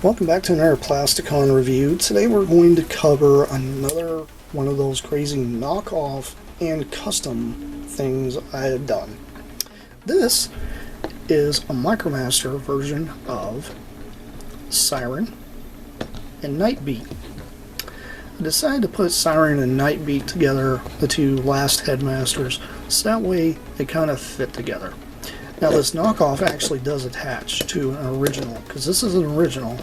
Welcome back to another Plasticon review. Today we're going to cover another one of those crazy knockoff and custom things I have done. This is a Micromaster version of Siren and Nightbeat. I decided to put Siren and Nightbeat together, the two last headmasters, so that way they kind of fit together. Now this knockoff actually does attach to an original, because this is an original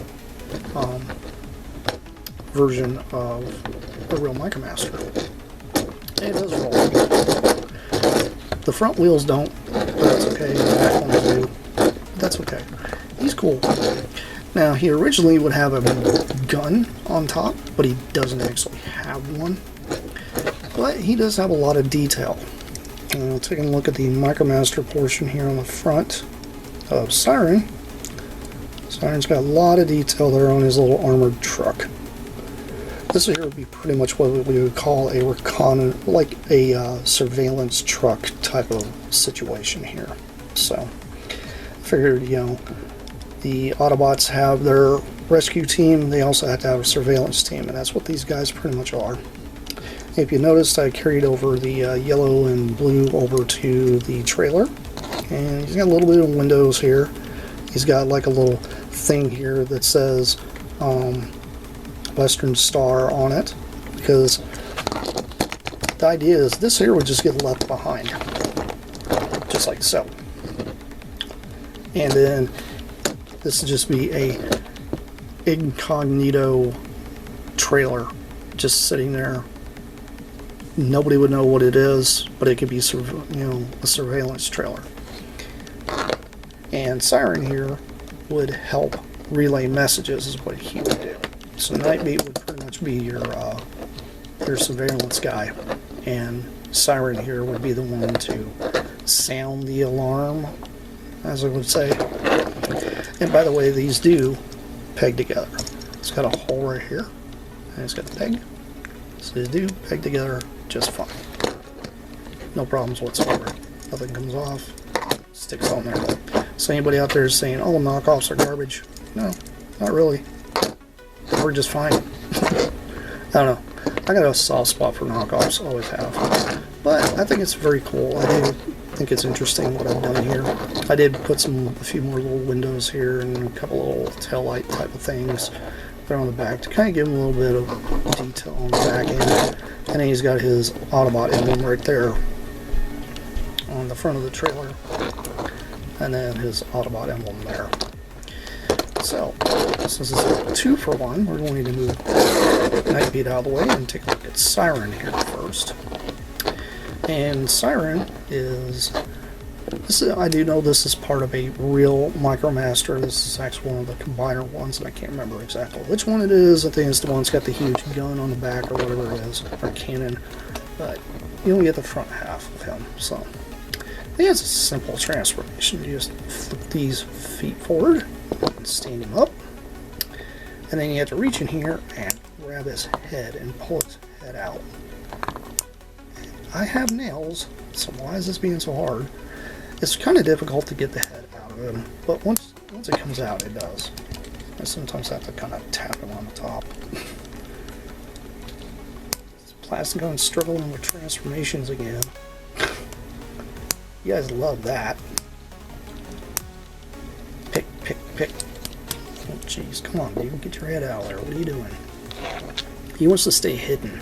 version of the real Micromaster. And it does roll. The front wheels don't, but that's okay. The back ones do, but that's okay. He's cool. Now he originally would have a gun on top, but he doesn't actually have one. But he does have a lot of detail. Taking a look at the Micromaster portion here on the front of Siren. Siren's got a lot of detail there on his little armored truck. This here would be pretty much what we would call a recon, like a surveillance truck type of situation here. So I figured, you know, the Autobots have their rescue team, they also have to have a surveillance team, and that's what these guys pretty much are. If you noticed, I carried over the yellow and blue over to the trailer, and he's got a little bit of windows here. He's got like a little thing here that says Western Star on it, because the idea is this here would just get left behind, just like so. And then this would just be a incognito trailer just sitting there. Nobody would know what it is, but it could be, you know, a surveillance trailer. And Siren here would help relay messages, is what he would do. So Nightbeat would pretty much be your surveillance guy, and Siren here would be the one to sound the alarm, as I would say. And by the way, these do peg together. It's got a hole right here, and it's got the peg. So they do peg together just fine. No problems whatsoever. Nothing comes off, sticks on there. So anybody out there is saying, oh, knockoffs are garbage. No, not really. We're just fine. I don't know. I got a soft spot for knockoffs, always have. But I think it's very cool. I do think it's interesting what I've done here. I did put a few more little windows here and a couple little tail light type of things there on the back to kind of give him a little bit of detail on the back end. And then he's got his Autobot emblem right there on the front of the trailer, and then his Autobot emblem there. So, since this is a 2-for-1, we're going to move Nightbeat out of the way and take a look at Siren here first. And Siren is, I do know this is part of a real Micromaster. This is actually one of the combiner ones, and I can't remember exactly which one it is. I think it's the one that's got the huge gun on the back or whatever it is, or cannon. But you only get the front half of him. So he has a simple transformation. You just flip these feet forward and stand him up, and then you have to reach in here and grab his head and pull his head out. I have nails, so why is this being so hard? It's kind of difficult to get the head out of him, but once it comes out, it does. I sometimes have to kind of tap him on the top. Plasticon struggling with transformations again. You guys love that. Pick, pick, pick. Oh, jeez, come on, dude, get your head out of there. What are you doing? He wants to stay hidden.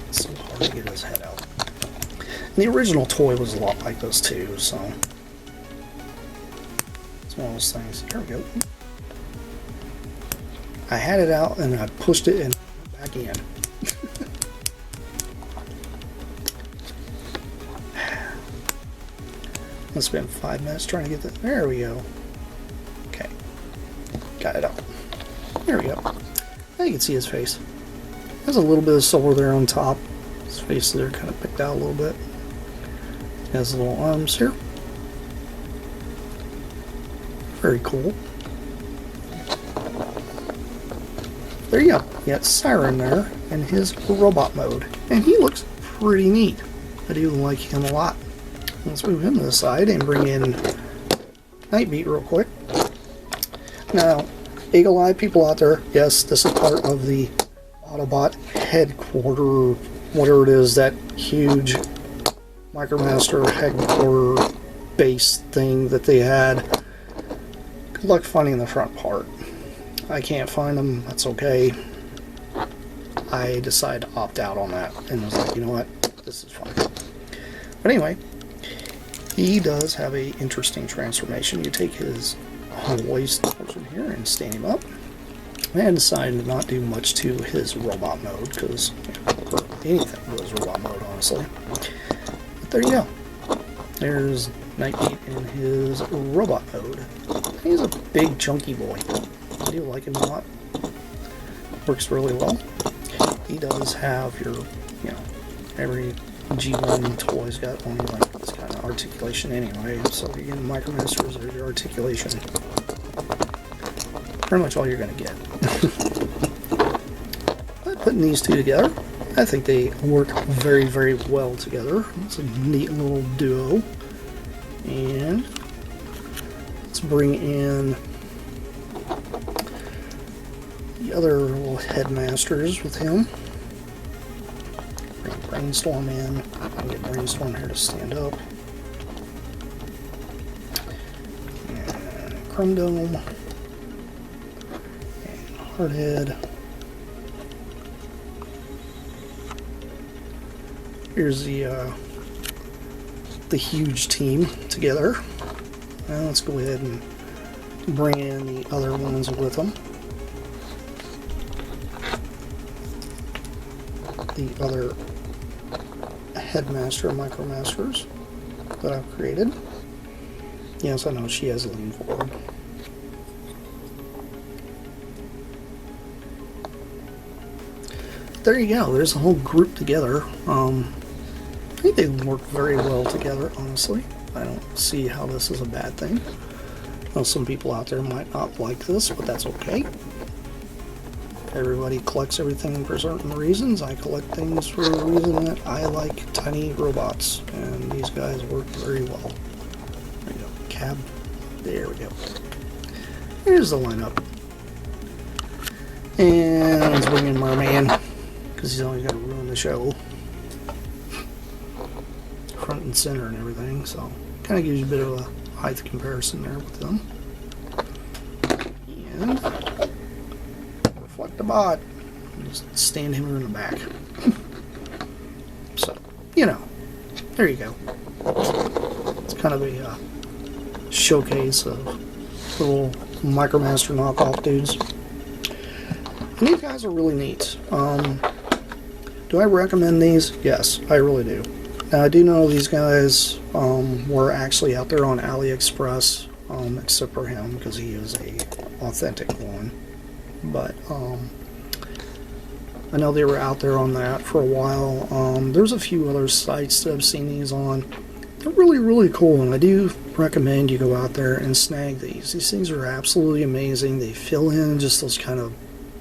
It's so hard to get his head out. And the original toy was a lot like this too, so it's one of those things. There we go. I had it out and I pushed it and back in. Let's spend 5 minutes trying to get that. There we go. Okay. Got it out. There we go. Now you can see his face. There's a little bit of silver there on top. His face there kind of picked out a little bit. He has little arms here. Very cool. There you go. You got Siren there in his robot mode. And he looks pretty neat. I do like him a lot. Let's move him to the side and bring in Nightbeat real quick. Now, Eagle Eye people out there, yes, this is part of the Autobot headquarter, whatever it is, that huge Micromaster headquarter base thing that they had. Good luck finding the front part. I can't find them, that's okay. I decided to opt out on that and was like, you know what, this is fine. But anyway, he does have a interesting transformation. You take his waist portion here and stand him up. I decided to not do much to his robot mode because anything was robot mode, honestly. But there you go. There's Nightbeat in his robot mode. He's a big, chunky boy. I do like him a lot. Works really well. He does have your, you know, every G1 toy's got only like this kind of articulation anyway. So you get Micromasters, there's your articulation. Pretty much all you're going to get. But putting these two together, I think they work very, very well together. It's a neat little duo. And let's bring in the other little headmasters with him. Bring Brainstorm in. I'll get Brainstorm here to stand up. And Chrome Dome. Hardhead. Here's the huge team together. Now let's go ahead and bring in the other ones with them. The other Headmaster Micromasters that I've created. Yes, I know she has a lean forward. There you go, there's a whole group together. I think they work very well together, honestly. I don't see how this is a bad thing. Well, some people out there might not like this, but that's okay. Everybody collects everything for certain reasons. I collect things for a reason that I like tiny robots, and these guys work very well. There you go, cab. There we go. Here's the lineup. And let's bring in Merman, because he's always got to ruin the show. Front and center and everything, so kind of gives you a bit of a height comparison there with them. And reflect the bot. Just stand him in the back. So, you know, there you go. It's kind of a showcase of little Micromaster knockoff dudes. And these guys are really neat. Do I recommend these? Yes, I really do. Now, I do know these guys were actually out there on AliExpress, except for him, because he is a authentic one. But I know they were out there on that for a while. There's a few other sites that I've seen these on. They're really, really cool, and I do recommend you go out there and snag these. These things are absolutely amazing. They fill in just those kind of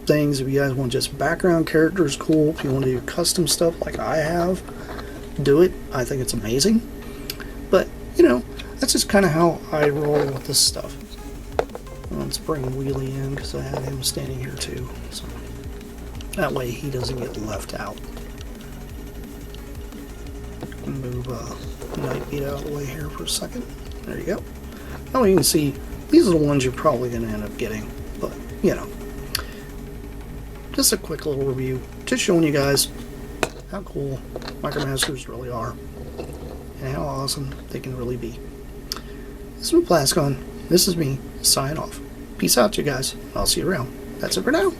things. If you guys want just background characters, cool. If you want to do custom stuff like I have, do it. I think it's amazing. But, you know, that's just kind of how I roll with this stuff. Let's bring Wheelie in, because I had him standing here too. So that way he doesn't get left out. Move Nightbeat out of the way here for a second. There you go. Now you can see, these are the ones you're probably going to end up getting. But, you know, just a quick little review. Just showing you guys how cool Micromasters really are, and how awesome they can really be. This is Plasticon. This is me, sign off. Peace out, you guys. I'll see you around. That's it for now.